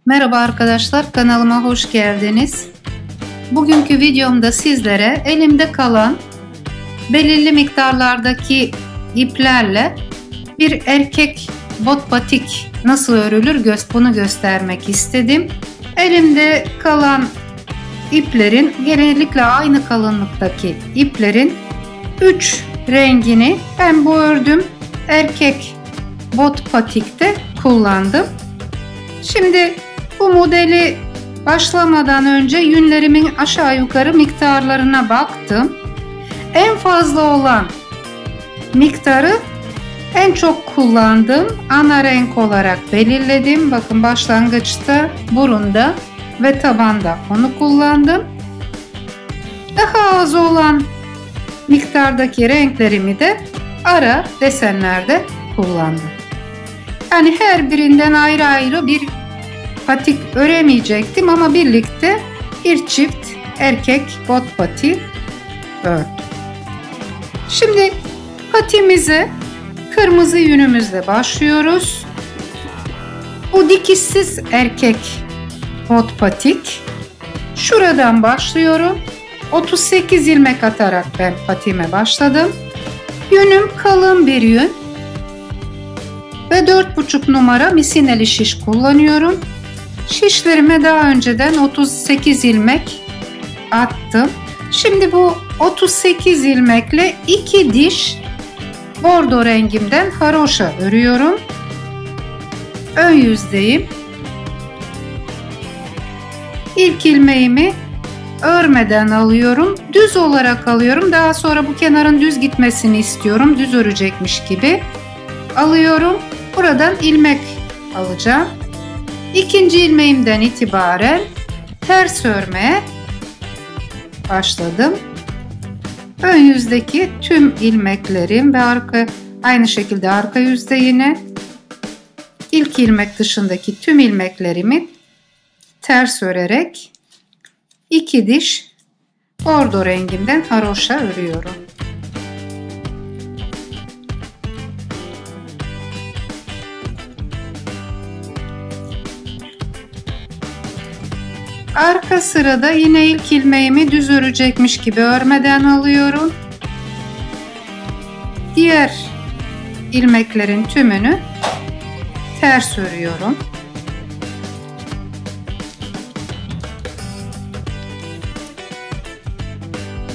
Merhaba arkadaşlar, kanalıma hoş geldiniz. Bugünkü videomda sizlere elimde kalan belirli miktarlardaki iplerle bir erkek bot patik nasıl örülür bunu göstermek istedim. Elimde kalan iplerin, genellikle aynı kalınlıktaki iplerin 3 rengini ben bu ördüm erkek bot patikte kullandım. Şimdi bu modeli başlamadan önce yünlerimin aşağı yukarı miktarlarına baktım. En fazla olan miktarı en çok kullandığım ana renk olarak belirledim. Bakın başlangıçta, burunda ve tabanda onu kullandım. Daha az olan miktardaki renklerimi de ara desenlerde kullandım. Yani her birinden ayrı ayrı bir patik öremeyecektim ama birlikte bir çift erkek bot patik ördüm. Şimdi patiğimize kırmızı yünümüzle başlıyoruz. Bu dikişsiz erkek bot patik. Şuradan başlıyorum. 38 ilmek atarak ben patiğime başladım. Yünüm kalın bir yün ve 4,5 numara misineli şiş kullanıyorum. Şişlerime daha önceden 38 ilmek attım. Şimdi bu 38 ilmekle 2 diş bordo rengimden haroşa örüyorum. Ön yüzdeyim. İlk ilmeğimi örmeden alıyorum. Düz olarak alıyorum. Daha sonra bu kenarın düz gitmesini istiyorum. Düz örecekmiş gibi alıyorum. Buradan ilmek alacağım. İkinci ilmeğimden itibaren ters örmeye başladım. Ön yüzdeki tüm ilmeklerim ve aynı şekilde arka yüzde yine ilk ilmek dışındaki tüm ilmeklerimi ters örerek 2 diş bordo rengimden haroşa örüyorum. Arka sırada yine ilk ilmeğimi düz örecekmiş gibi örmeden alıyorum. Diğer ilmeklerin tümünü ters örüyorum.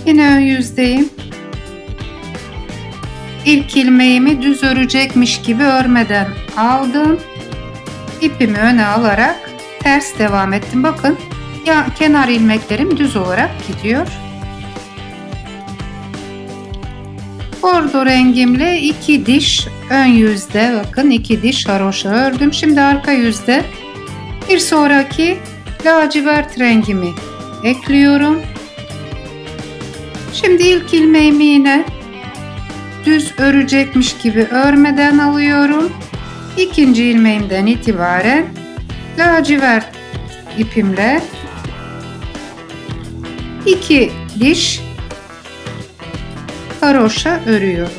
Yine ön yüzdeyim. İlk ilmeğimi düz örecekmiş gibi örmeden aldım. İpimi öne alarak ters devam ettim. Bakın kenar ilmeklerim düz olarak gidiyor. Bordo rengimle 2 diş ön yüzde, bakın 2 diş haroşa ördüm. Şimdi arka yüzde bir sonraki lacivert rengimi ekliyorum. Şimdi ilk ilmeğimi yine düz örecekmiş gibi örmeden alıyorum. İkinci ilmeğimden itibaren lacivert ipimle 2 diş haroşa örüyorum.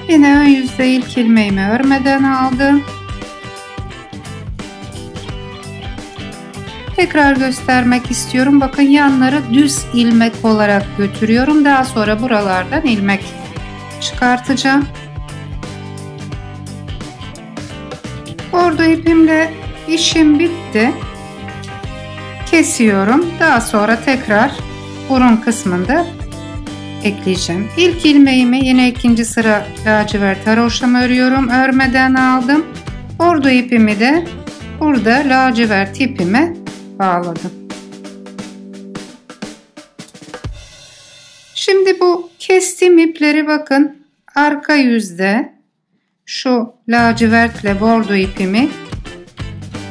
Yine ön yüzde ilk ilmeğimi örmeden aldım. Tekrar göstermek istiyorum. Bakın yanları düz ilmek olarak götürüyorum. Daha sonra buralardan ilmek çıkartacağım. Bordo ipimle işim bitti. Kesiyorum. Daha sonra tekrar burun kısmında ekleyeceğim. İlk ilmeğimi yine ikinci sıra lacivert haroşamı örüyorum. Örmeden aldım. Bordo ipimi de burada lacivert ipime bağladım. Şimdi bu kestiğim ipleri bakın arka yüzde şu lacivertle bordo ipimi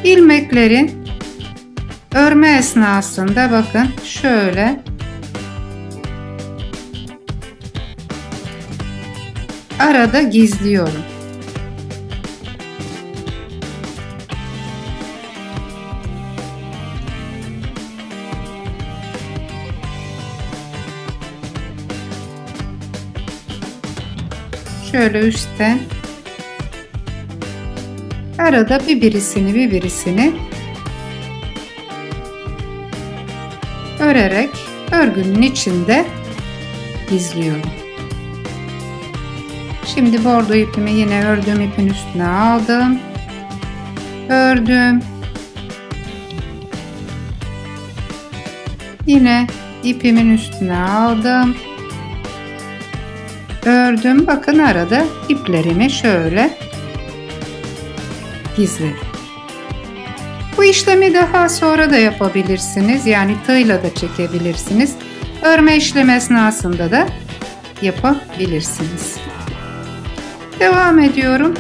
ilmeklerin örme esnasında bakın şöyle arada gizliyorum. şöyle üstten arada birisini örerek örgünün içinde gizliyorum. Şimdi bordo ipimi yine ördüğüm ipin üstüne aldım. Ördüm. Yine ipimin üstüne aldım. Ördüm. Bakın arada iplerimi şöyle gizledim. Bu işlemi daha sonra da yapabilirsiniz. Yani tığla da çekebilirsiniz. Örme işlemi esnasında da yapabilirsiniz. Devam ediyorum.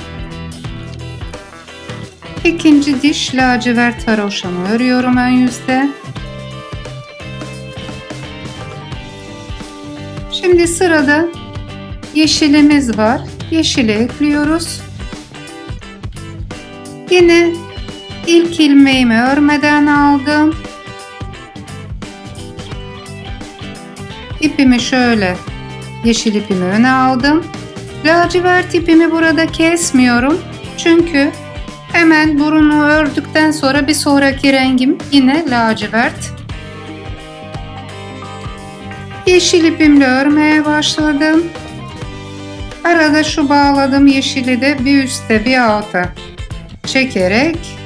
İkinci diş lacivert haroşamı örüyorum ön yüzde. Şimdi sırada yeşilimiz var. Yeşili ekliyoruz. Yine ilk ilmeğimi örmeden aldım. İpimi şöyle yeşil ipimi öne aldım. Lacivert ipimi burada kesmiyorum. Çünkü hemen burunu ördükten sonra bir sonraki rengim yine lacivert. Yeşil ipimle örmeye başladım. Arada şu bağladığım yeşili de bir üste bir alta çekerek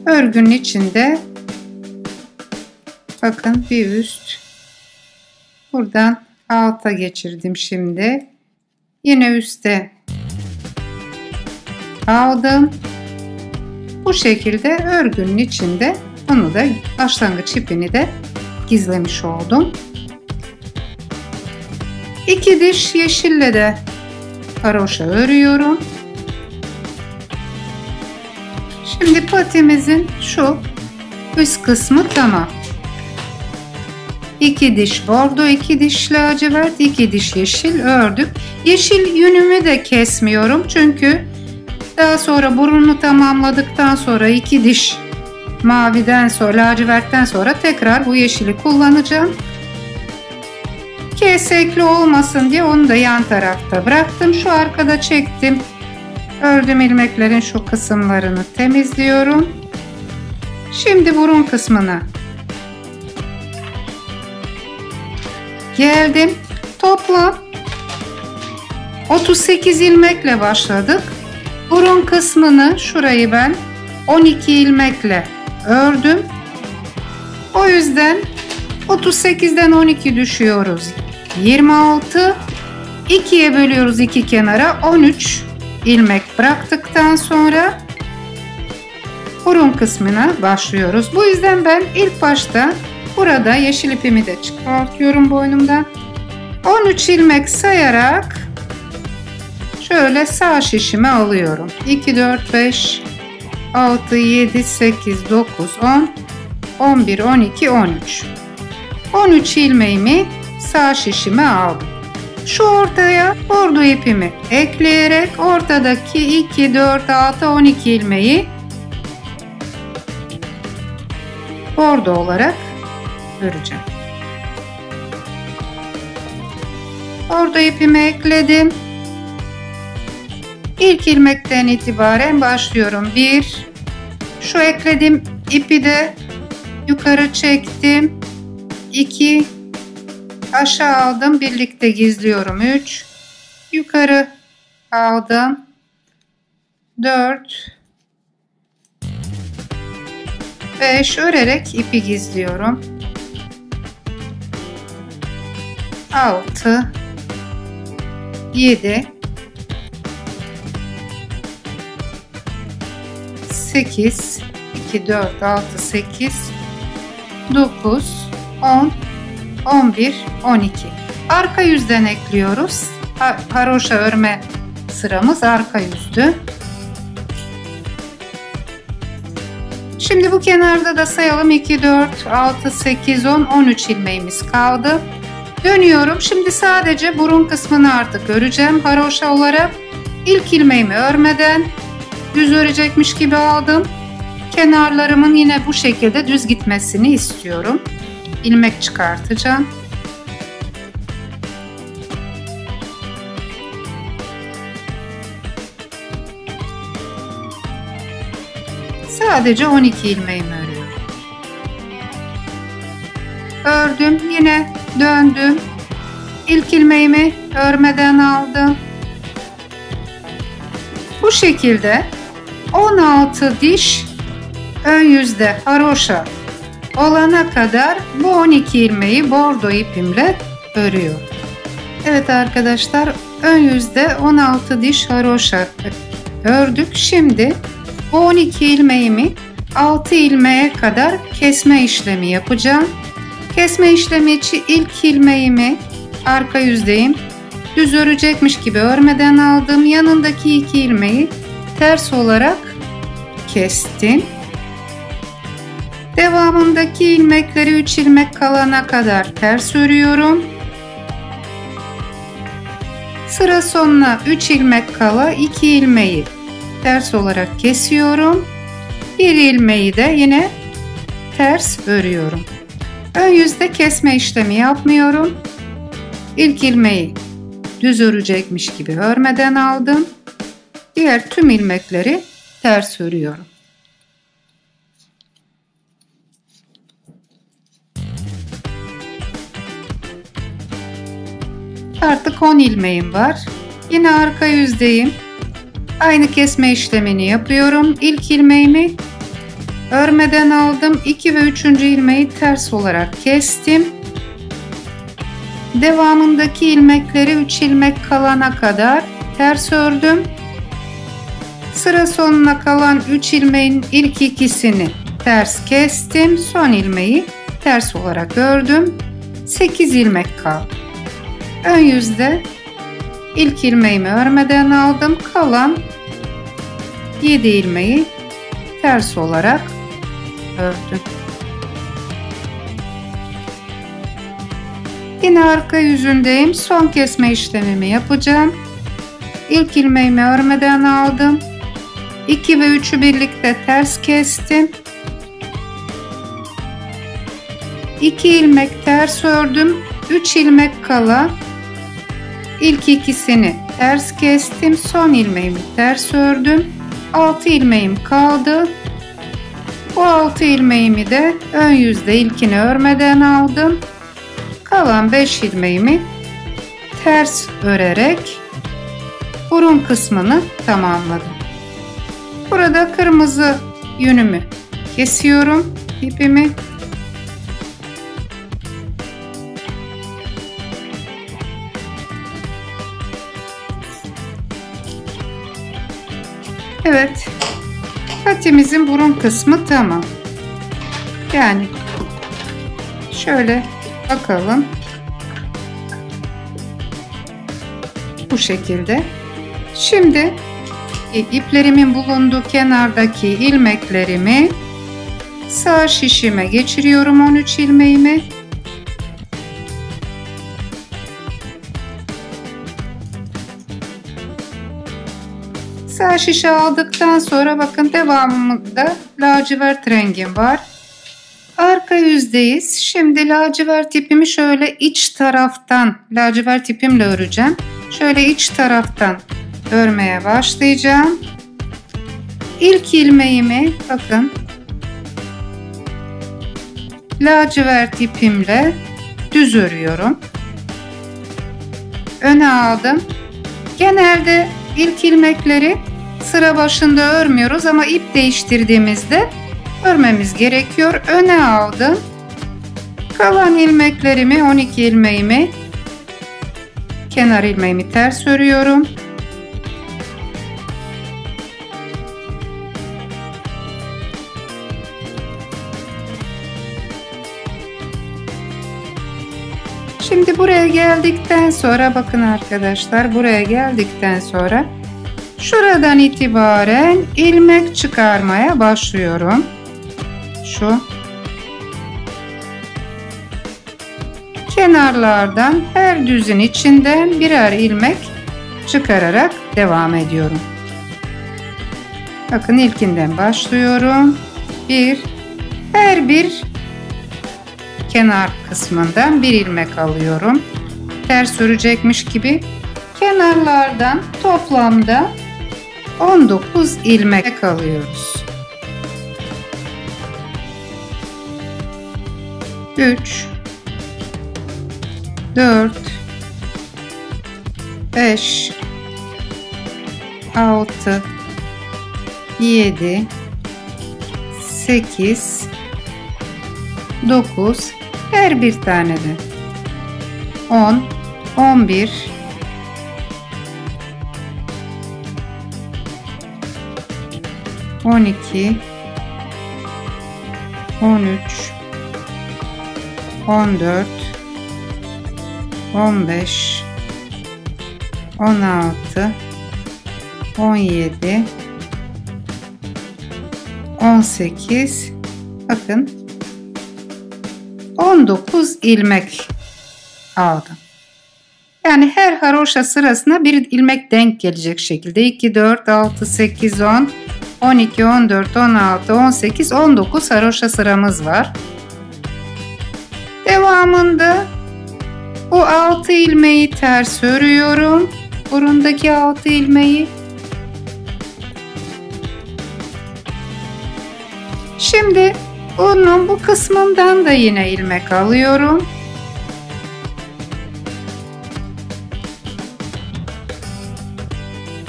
örgünün içinde bakın bir üst buradan alta geçirdim. Şimdi yine üste aldım. Bu şekilde örgünün içinde bunu da başlangıç ipini de gizlemiş oldum. İki diş yeşille de haroşa örüyorum. Şimdi patimizin şu üst kısmı tamam. 2 diş bordo, 2 diş lacivert, 2 diş yeşil ördük. Yeşil yünümü de kesmiyorum çünkü daha sonra burnunu tamamladıktan sonra 2 diş maviden sonra lacivertten sonra tekrar bu yeşili kullanacağım. Kesekli olmasın diye onu da yan tarafta bıraktım. Şu arkada çektim. Ördüğüm ilmeklerin şu kısımlarını temizliyorum. Şimdi burun kısmına geldim. Toplam 38 ilmekle başladık. Burun kısmını şurayı ben 12 ilmekle ördüm. O yüzden 38'den 12 düşüyoruz. 26. 2'ye bölüyoruz iki kenara. 13 ilmek bıraktıktan sonra burun kısmına başlıyoruz. Bu yüzden ben ilk başta burada yeşil ipimi de çıkartıyorum boynumdan. 13 ilmek sayarak şöyle sağ şişime alıyorum. 2, 4, 5, 6, 7, 8, 9, 10, 11, 12, 13. 13 ilmeğimi sağ şişime aldım. Şu ortaya bordo ipimi ekleyerek ortadaki 2, 4, 6, 12 ilmeği bordo olarak öreceğim. Bordo ipimi ekledim. İlk ilmekten itibaren başlıyorum. 1, şu eklediğim ipi de yukarı çektim. 2, aşağı aldım, birlikte gizliyorum. 3, yukarı aldım. 4, 5, örerek ipi gizliyorum. 6, 7, 8, 2, 4, 6, 8, 9, 10, 11, 12. Arka yüzden ekliyoruz. Haroşa örme sıramız arka yüzdü. Şimdi bu kenarda da sayalım. 2, 4, 6, 8, 10, 13 ilmeğimiz kaldı. Dönüyorum. Şimdi sadece burun kısmını artık öreceğim. Haroşa olarak ilk ilmeğimi örmeden düz örecekmiş gibi aldım. Kenarlarımın yine bu şekilde düz gitmesini istiyorum. ilmek çıkartacağım. Sadece 12 ilmeğimi örüyorum. Ördüm, yine döndüm. İlk ilmeğimi örmeden aldım. Bu şekilde 16 diş ön yüzde haroşa olana kadar bu 12 ilmeği bordo ipimle örüyorum. Evet arkadaşlar, ön yüzde 16 diş haroşa ördük. Şimdi bu 12 ilmeğimi 6 ilmeğe kadar kesme işlemi yapacağım. Kesme işlemi için ilk ilmeğimi arka yüzdeyim düz örecekmiş gibi örmeden aldım. Yanındaki 2 ilmeği ters olarak kestim. Devamındaki ilmekleri 3 ilmek kalana kadar ters örüyorum. Sıra sonuna 3 ilmek kala 2 ilmeği ters olarak kesiyorum. Bir ilmeği de yine ters örüyorum. Ön yüzde kesme işlemi yapmıyorum. İlk ilmeği düz örecekmiş gibi örmeden aldım. Diğer tüm ilmekleri ters örüyorum. Artık 10 ilmeğim var. Yine arka yüzdeyim. Aynı kesme işlemini yapıyorum. İlk ilmeğimi örmeden aldım. 2 ve 3. ilmeği ters olarak kestim. Devamındaki ilmekleri 3 ilmek kalana kadar ters ördüm. Sıra sonuna kalan 3 ilmeğin ilk ikisini ters kestim. Son ilmeği ters olarak ördüm. 8 ilmek kaldı. Ön yüzde ilk ilmeğimi örmeden aldım. Kalan 7 ilmeği ters olarak ördüm. Yine arka yüzündeyim. Son kesme işlemimi yapacağım. İlk ilmeğimi örmeden aldım. 2 ve 3'ü birlikte ters kestim. 2 ilmek ters ördüm. 3 ilmek kala ilk ikisini ters kestim. Son ilmeğimi ters ördüm. 6 ilmeğim kaldı. Bu 6 ilmeğimi de ön yüzde ilkini örmeden aldım. Kalan 5 ilmeğimi ters örerek burun kısmını tamamladım. Burada kırmızı yünümü kesiyorum ipimi. Evet, patimizin burun kısmı tamam. Yani şöyle bakalım. Bu şekilde. Şimdi iplerimin bulunduğu kenardaki ilmeklerimi sağ şişime geçiriyorum, 13 ilmeğimi. Sağ şişe aldıktan sonra bakın devamında lacivert rengim var. Arka yüzdeyiz. Şimdi lacivert ipimi şöyle iç taraftan lacivert ipimle öreceğim. Şöyle iç taraftan örmeye başlayacağım. İlk ilmeğimi bakın lacivert ipimle düz örüyorum. Öne aldım. Genelde ilk ilmekleri sıra başında örmüyoruz ama ip değiştirdiğimizde örmemiz gerekiyor. Öne aldım. Kalan ilmeklerimi 12 ilmeğimi kenar ilmeğimi ters örüyorum. Şimdi buraya geldikten sonra bakın arkadaşlar, buraya geldikten sonra şuradan itibaren ilmek çıkarmaya başlıyorum. Şu kenarlardan her düzün içinden birer ilmek çıkararak devam ediyorum. Bakın ilkinden başlıyorum. Her bir kenar kısmından bir ilmek alıyorum. Ters örecekmiş gibi. Kenarlardan toplamda 19 ilmek alıyoruz. 3 4 5 6 7 8 9 her bir tane de 10 11 12 13 14 15 16 17 18 bakın 19 ilmek aldım. Yani her haroşa sırasına bir ilmek denk gelecek şekilde 2 4 6 8 10 12 14 16 18 19 haroşa sıramız var. Devamında bu 6 ilmeği ters örüyorum. Burundaki 6 ilmeği. Şimdi bunun bu kısmından da yine ilmek alıyorum.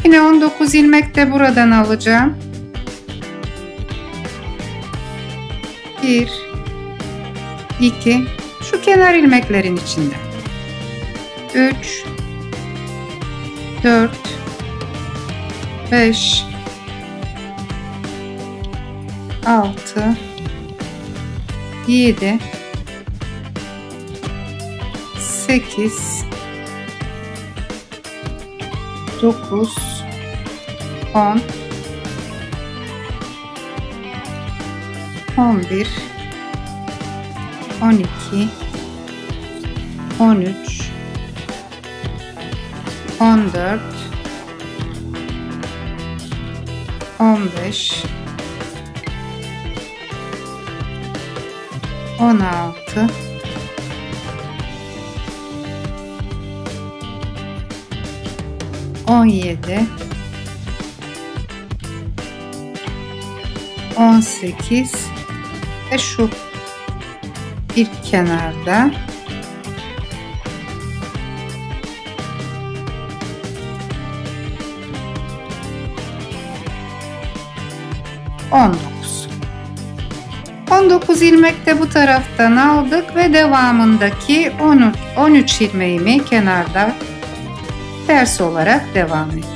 Yine 19 ilmek de buradan alacağım. 1 2 şu kenar ilmeklerin içinde 3 4 5 6 7 8 9 10 11 12 13 14 15 16 17 18 ve şu bir kenarda 19 ilmek de bu taraftan aldık ve devamındaki 13 ilmeğimi kenarda ters olarak devam ettik.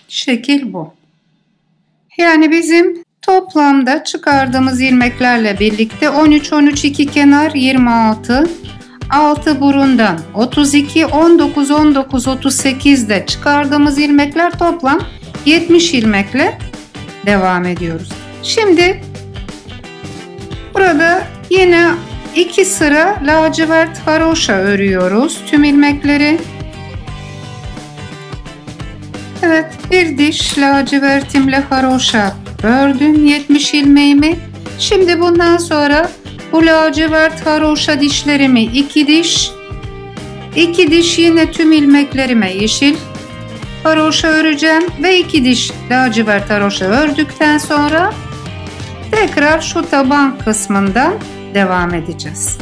Şekil bu. Yani bizim toplamda çıkardığımız ilmeklerle birlikte 13 13 2 kenar 26, 6 burundan 32, 19 19 38 de çıkardığımız ilmekler toplam 70 ilmekle devam ediyoruz. Şimdi burada yine 2 sıra lacivert haroşa örüyoruz tüm ilmekleri. Evet, bir diş lacivertimle haroşa ördüm 70 ilmeğimi. Şimdi bundan sonra bu lacivert haroşa dişlerimi 2 diş yine tüm ilmeklerime yeşil haroşa öreceğim ve 2 diş lacivert haroşa ördükten sonra tekrar şu taban kısmından devam edeceğiz.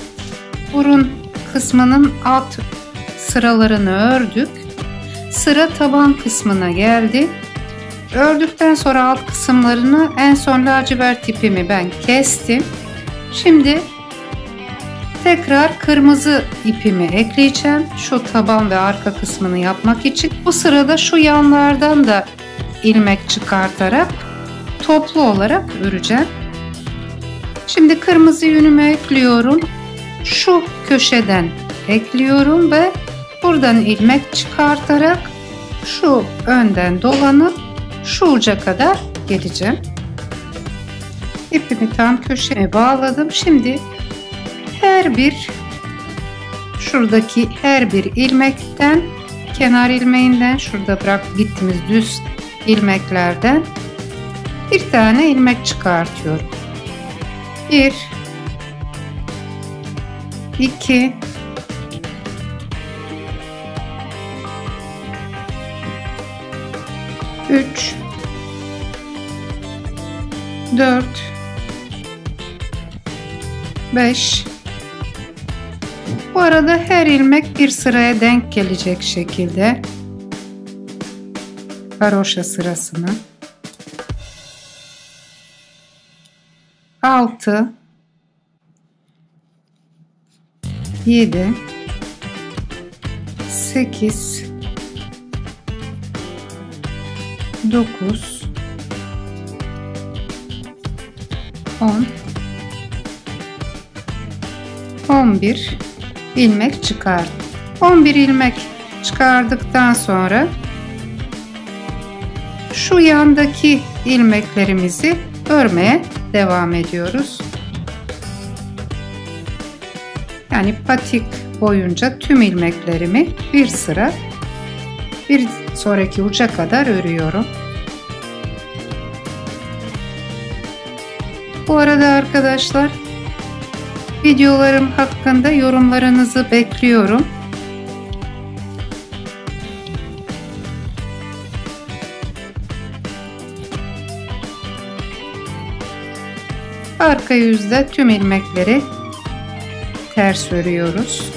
Burun kısmının alt sıralarını ördük. Sıra taban kısmına geldi. Ördükten sonra alt kısımlarını en son lacivert ipimi ben kestim. Şimdi tekrar kırmızı ipimi ekleyeceğim. Şu taban ve arka kısmını yapmak için. Bu sırada şu yanlardan da ilmek çıkartarak toplu olarak öreceğim. Şimdi kırmızı yünümü ekliyorum. Şu köşeden ekliyorum ve buradan ilmek çıkartarak şu önden dolanıp şu uca kadar geleceğim. İpimi tam köşeye bağladım. Şimdi şuradaki her bir ilmekten, kenar ilmeğinden, şurada bırak gittiğimiz düz ilmeklerden bir tane ilmek çıkartıyorum. 1 2 3 4 5. Bu arada her ilmek bir sıraya denk gelecek şekilde haroşa sırasını 6 7 8 9 10 11 ilmek çıkardım. 11 ilmek çıkardıktan sonra şu yandaki ilmeklerimizi örmeye devam ediyoruz. Yani patik boyunca tüm ilmeklerimi bir sıra bir sonraki uca kadar örüyorum. Bu arada arkadaşlar, videolarım hakkında yorumlarınızı bekliyorum. Arka yüzde tüm ilmekleri ters örüyoruz.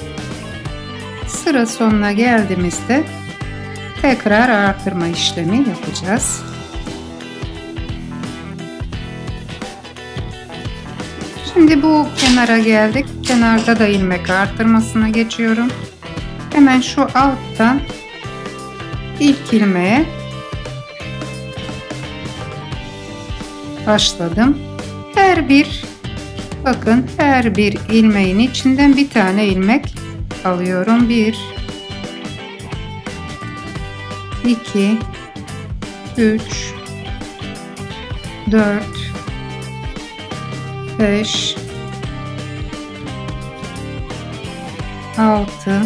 Sıra sonuna geldiğimizde tekrar artırma işlemi yapacağız. Şimdi bu kenara geldik. Kenarda da ilmek artırmasına geçiyorum. Hemen şu alttan ilk ilmeğe başladım. Bakın her bir ilmeğin içinden bir tane ilmek alıyorum. 1 2 3 4 5 6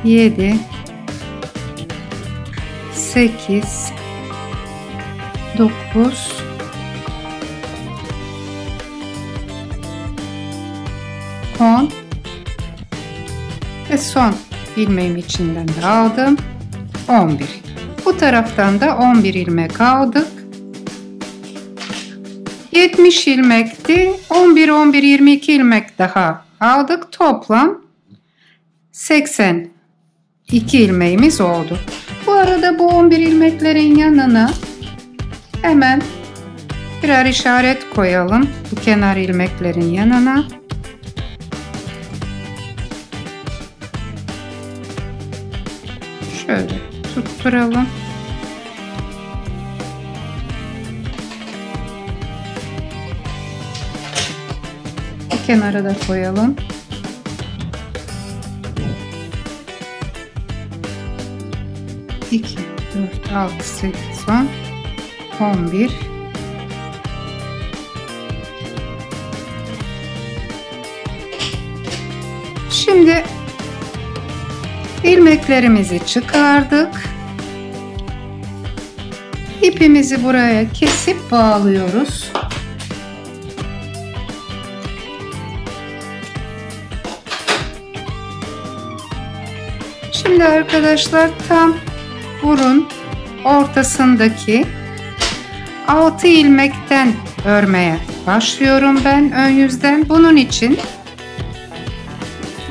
7 8 9 10 ve son ilmeğim içinden de aldım. 11. Bu taraftan da 11 ilmek aldık. 70 ilmekti. 11 22 ilmek daha aldık. Toplam 82 ilmeğimiz oldu. Bu arada bu 11 ilmeklerin yanına hemen birer işaret koyalım. Bu kenar ilmeklerin yanına. Şöyle tutturalım. Bu kenara da koyalım. İki, 4, 6, 8, 10, 11. Şimdi ilmeklerimizi çıkardık. İpimizi buraya kesip bağlıyoruz. Şimdi arkadaşlar tam burun ortasındaki 6 ilmekten örmeye başlıyorum ben ön yüzden. Bunun için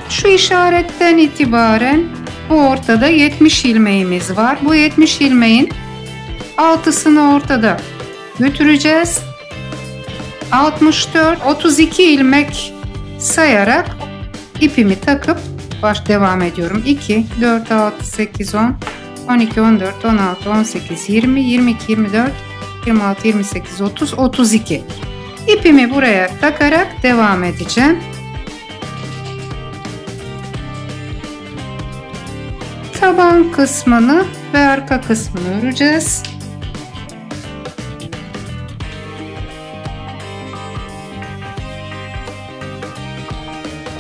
şu işaretten itibaren bu ortada 70 ilmeğimiz var. Bu 70 ilmeğin 6'sını ortada götüreceğiz. 32 ilmek sayarak ipimi takıp devam ediyorum. 2, 4, 6, 8, 10, 12, 14, 16, 18, 20, 22, 24, 26, 28, 30, 32. İpimi buraya takarak devam edeceğim. Taban kısmını ve arka kısmını öreceğiz.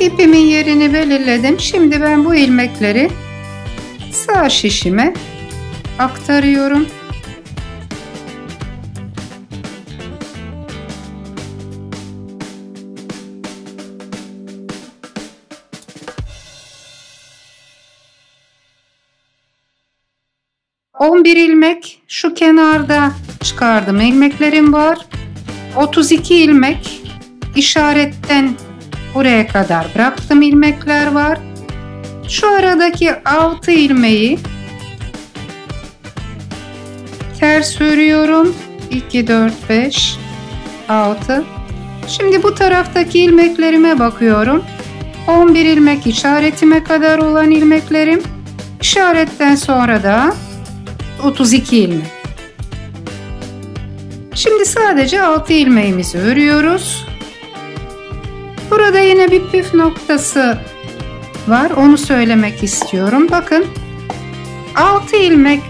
İpimin yerini belirledim. Şimdi ben bu ilmekleri sağ şişime aktarıyorum. ...11 ilmek şu kenarda çıkardım ilmeklerim var. 32 ilmek işaretten buraya kadar bıraktım ilmekler var. Şu aradaki 6 ilmeği ters örüyorum. 2, 4, 5, 6. Şimdi bu taraftaki ilmeklerime bakıyorum. 11 ilmek işaretime kadar olan ilmeklerim. İşaretten sonra da 32 ilmek. Şimdi sadece 6 ilmeğimizi örüyoruz. Burada yine bir püf noktası var. Onu söylemek istiyorum. Bakın 6 ilmek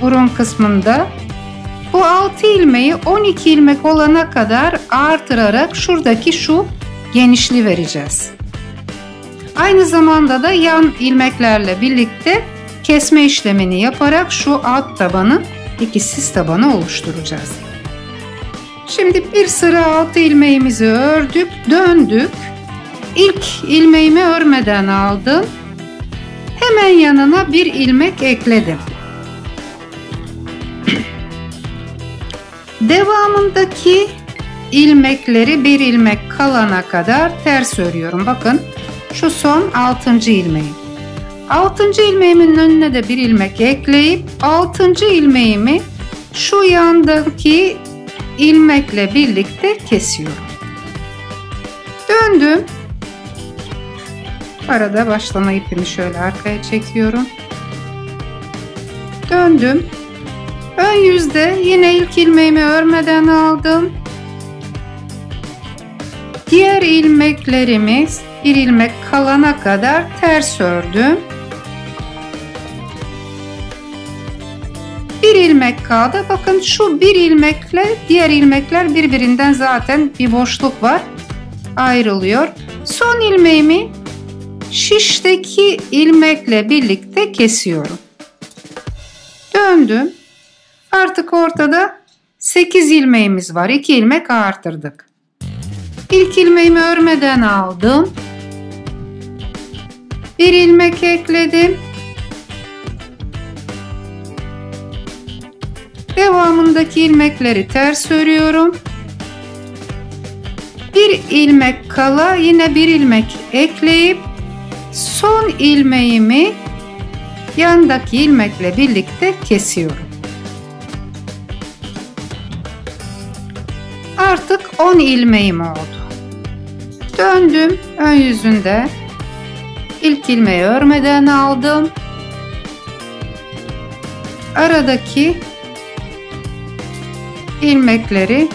burun kısmında bu 6 ilmeği 12 ilmek olana kadar artırarak şuradaki şu genişliği vereceğiz. Aynı zamanda da yan ilmeklerle birlikte kesme işlemini yaparak şu alt tabanı, dikişsiz tabanı oluşturacağız. Şimdi bir sıra 6 ilmeğimizi ördük, döndük. İlk ilmeğimi örmeden aldım. Hemen yanına bir ilmek ekledim. Devamındaki ilmekleri bir ilmek kalana kadar ters örüyorum. Bakın şu son 6. ilmeğim. 6. ilmeğimin önüne de bir ilmek ekleyip 6. ilmeğimi şu yandaki ilmekle birlikte kesiyorum. Döndüm. Arada başlama ipimi şöyle arkaya çekiyorum. Döndüm. Ön yüzde yine ilk ilmeğimi örmeden aldım. Diğer ilmeklerimiz bir ilmek kalana kadar ters ördüm. Bir ilmek kaldı. Bakın şu bir ilmekle diğer ilmekler birbirinden zaten bir boşluk var. Ayrılıyor. Son ilmeğimi şişteki ilmekle birlikte kesiyorum. Döndüm. Artık ortada 8 ilmeğimiz var. 2 ilmek artırdık. İlk ilmeğimi örmeden aldım. Bir ilmek ekledim. Devamındaki ilmekleri ters örüyorum. Bir ilmek kala yine bir ilmek ekleyip son ilmeğimi yandaki ilmekle birlikte kesiyorum. Artık 10 ilmeğim oldu. Döndüm ön yüzünde. İlk ilmeği örmeden aldım. Aradaki ilmekleri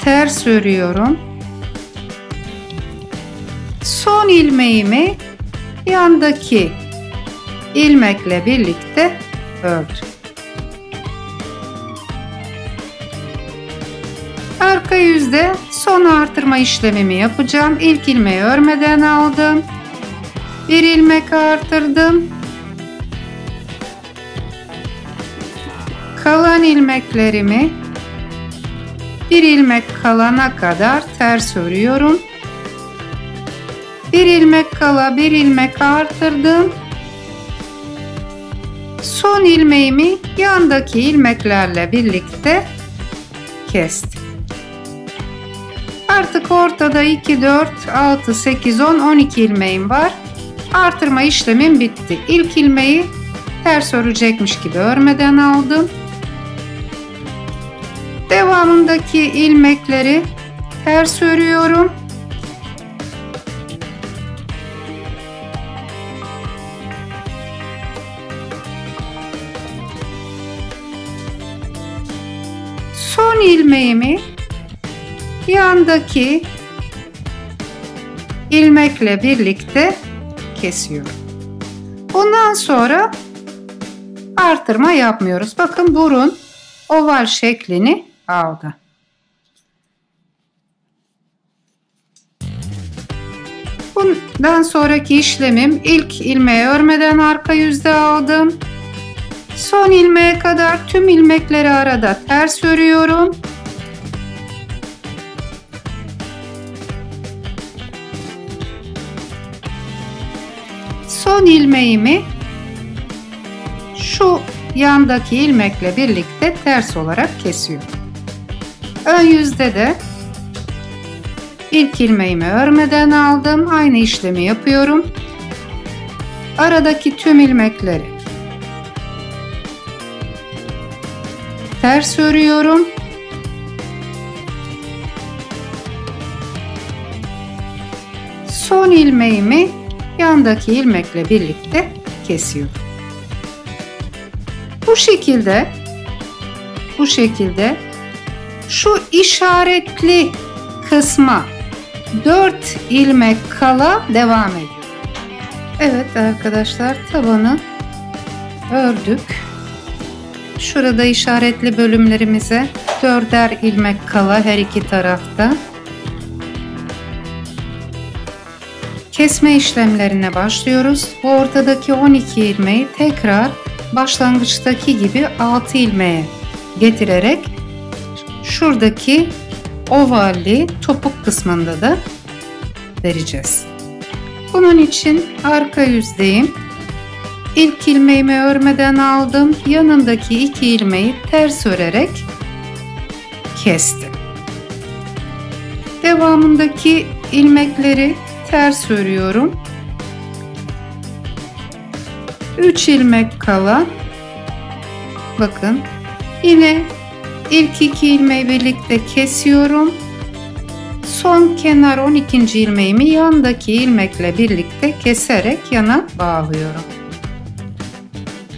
ters örüyorum. Son ilmeğimi yandaki ilmekle birlikte ördüm. Arka yüzde son artırma işlemimi yapacağım. İlk ilmeği örmeden aldım. Bir ilmek artırdım. Kalan ilmeklerimi bir ilmek kalana kadar ters örüyorum. Bir ilmek kala bir ilmek artırdım. Son ilmeğimi yandaki ilmeklerle birlikte kestim. Artık ortada 2, 4, 6, 8, 10, 12 ilmeğim var. Artırma işlemim bitti. İlk ilmeği ters örecekmiş gibi örmeden aldım. Devamındaki ilmekleri ters örüyorum. Son ilmeğimi yandaki ilmekle birlikte kesiyorum. Bundan sonra artırma yapmıyoruz. Bakın burun oval şeklini aldı. Bundan sonraki işlemim, ilk ilmeği örmeden arka yüzde aldım. Son ilmeğe kadar tüm ilmekleri arada ters örüyorum. Son ilmeğimi şu yandaki ilmekle birlikte ters olarak kesiyorum. Ön yüzde de ilk ilmeğimi örmeden aldım. Aynı işlemi yapıyorum. Aradaki tüm ilmekleri ters örüyorum. Son ilmeğimi yandaki ilmekle birlikte kesiyorum. Bu şekilde şu işaretli kısma 4 ilmek kala devam ediyor. Evet arkadaşlar, tabanı ördük. Şurada işaretli bölümlerimize 4'er ilmek kala her iki tarafta. Kesme işlemlerine başlıyoruz. Bu ortadaki 12 ilmeği tekrar başlangıçtaki gibi 6 ilmeğe getirerek şuradaki ovalli topuk kısmında da vereceğiz. Bunun için arka yüzdeyim. İlk ilmeğimi örmeden aldım. Yanındaki 2 ilmeği ters örerek kestim. Devamındaki ilmekleri ters örüyorum. 3 ilmek kala bakın yine ilk 2 ilmeği birlikte kesiyorum. Son kenar 12. ilmeğimi yandaki ilmekle birlikte keserek yana bağlıyorum.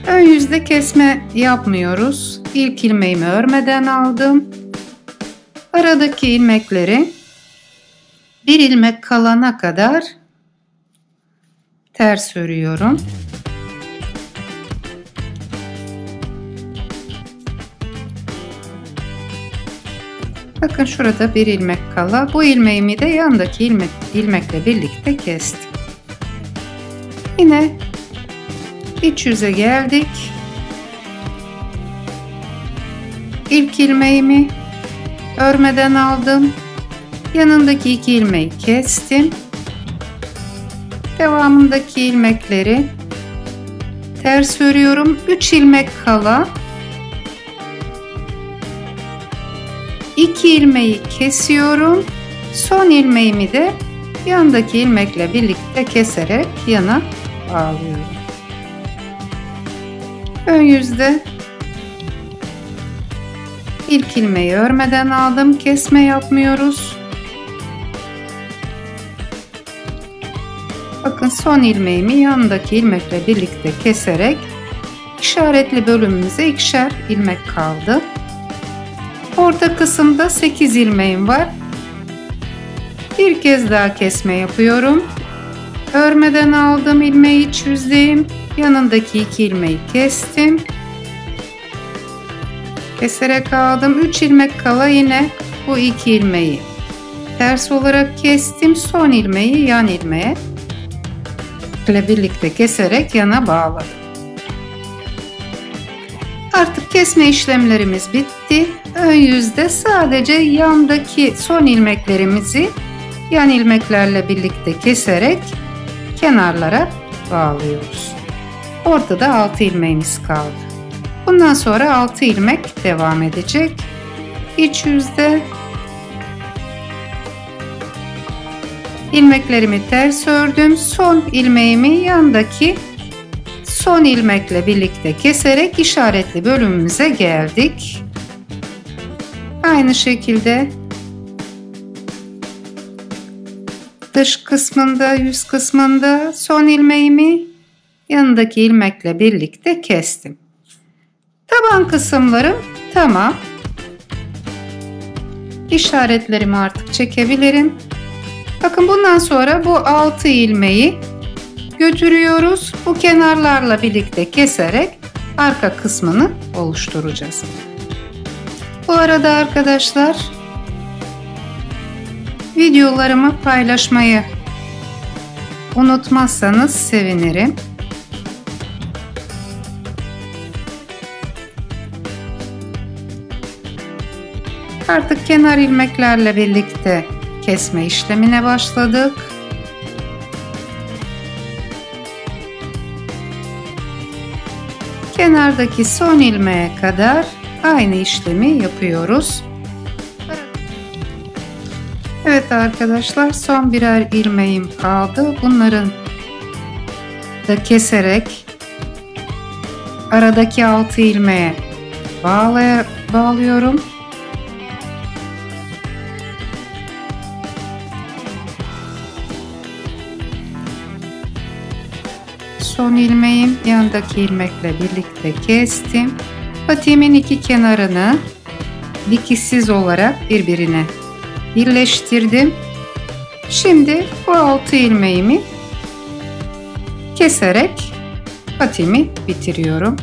Ön yüzde kesme yapmıyoruz. İlk ilmeğimi örmeden aldım. Aradaki ilmekleri bir ilmek kalana kadar ters örüyorum. Bakın şurada bir ilmek kala. Bu ilmeğimi de yandaki ilmekle birlikte kestim. Yine iç yüze geldik. İlk ilmeğimi örmeden aldım. Yanındaki 2 ilmeği kestim. Devamındaki ilmekleri ters örüyorum. 3 ilmek kala 2 ilmeği kesiyorum. Son ilmeğimi de yandaki ilmekle birlikte keserek yana bağlıyorum. Ön yüzde ilk ilmeği örmeden aldım. Kesme yapmıyoruz. Bakın son ilmeğimi yandaki ilmekle birlikte keserek işaretli bölümümüze 2'şer ilmek kaldı. Orta kısımda 8 ilmeğim var. Bir kez daha kesme yapıyorum. Örmeden aldım ilmeği iç yüzdeyim. Yanındaki 2 ilmeği kestim. Keserek aldım. 3 ilmek kala yine bu 2 ilmeği ters olarak kestim. Son ilmeği yan ilmeğe ile birlikte keserek yana bağladım. Artık kesme işlemlerimiz bitti. Ön yüzde sadece yandaki son ilmeklerimizi yan ilmeklerle birlikte keserek kenarlara bağlıyoruz. Ortada 6 ilmeğimiz kaldı. Bundan sonra 6 ilmek devam edecek. İç yüzde ilmeklerimi ters ördüm. Son ilmeğimi yandaki son ilmekle birlikte keserek işaretli bölümümüze geldik. Aynı şekilde dış kısmında, yüz kısmında son ilmeğimi yanındaki ilmekle birlikte kestim. Taban kısımlarım tamam. İşaretlerimi artık çekebilirim. Bakın bundan sonra bu 6 ilmeği götürüyoruz. Bu kenarlarla birlikte keserek arka kısmını oluşturacağız. Bu arada arkadaşlar videolarımı paylaşmayı unutmazsanız sevinirim. Artık kenar ilmeklerle birlikte kesme işlemine başladık. Kenardaki son ilmeğe kadar aynı işlemi yapıyoruz. Evet arkadaşlar, son birer ilmeğim kaldı. Bunların da keserek aradaki 6 ilmeğe bağlıyorum. Son ilmeğim yandaki ilmekle birlikte kestim. Patiğimin iki kenarını dikişsiz olarak birbirine birleştirdim. Şimdi bu 6 ilmeğimi keserek patiğimi bitiriyorum.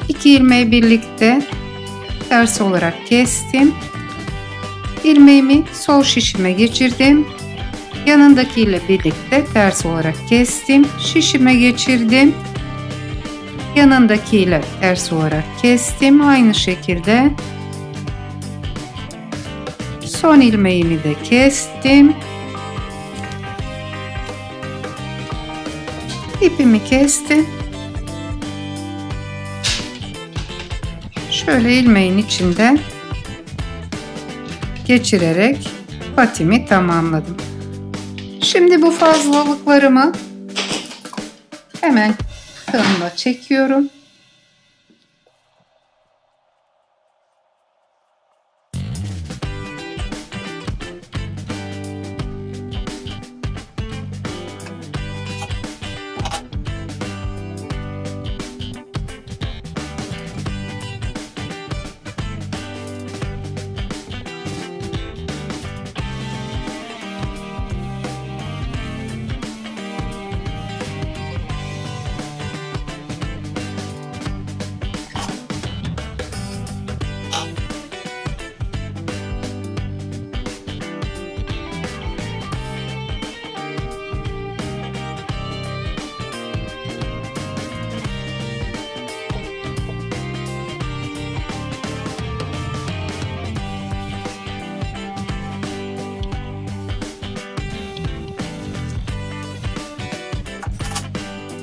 2 ilmeği birlikte ters olarak kestim. İlmeğimi sol şişime geçirdim. Yanındakiyle birlikte ters olarak kestim. Şişime geçirdim. Yanındakiyle ters olarak kestim. Aynı şekilde son ilmeğimi de kestim. İpimi kestim. Şöyle ilmeğin içinden geçirerek patimi tamamladım. Şimdi bu fazlalıklarımı hemen tığımla çekiyorum.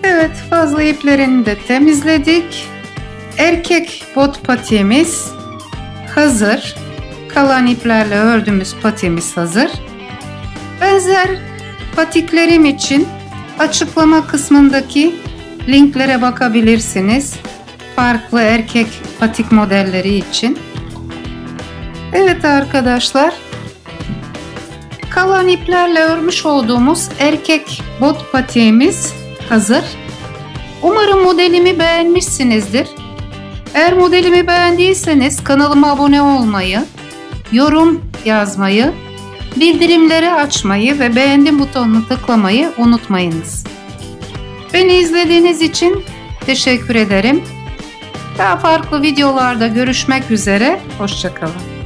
Evet, fazla iplerini de temizledik. Erkek bot patiğimiz hazır. Kalan iplerle ördüğümüz patiğimiz hazır. Benzer patiklerim için açıklama kısmındaki linklere bakabilirsiniz. Farklı erkek patik modelleri için. Evet arkadaşlar, kalan iplerle örmüş olduğumuz erkek bot patiğimiz hazır. Umarım modelimi beğenmişsinizdir. Eğer modelimi beğendiyseniz kanalıma abone olmayı, yorum yazmayı, bildirimleri açmayı ve beğendim butonunu tıklamayı unutmayınız. Beni izlediğiniz için teşekkür ederim. Daha farklı videolarda görüşmek üzere. Hoşça kalın.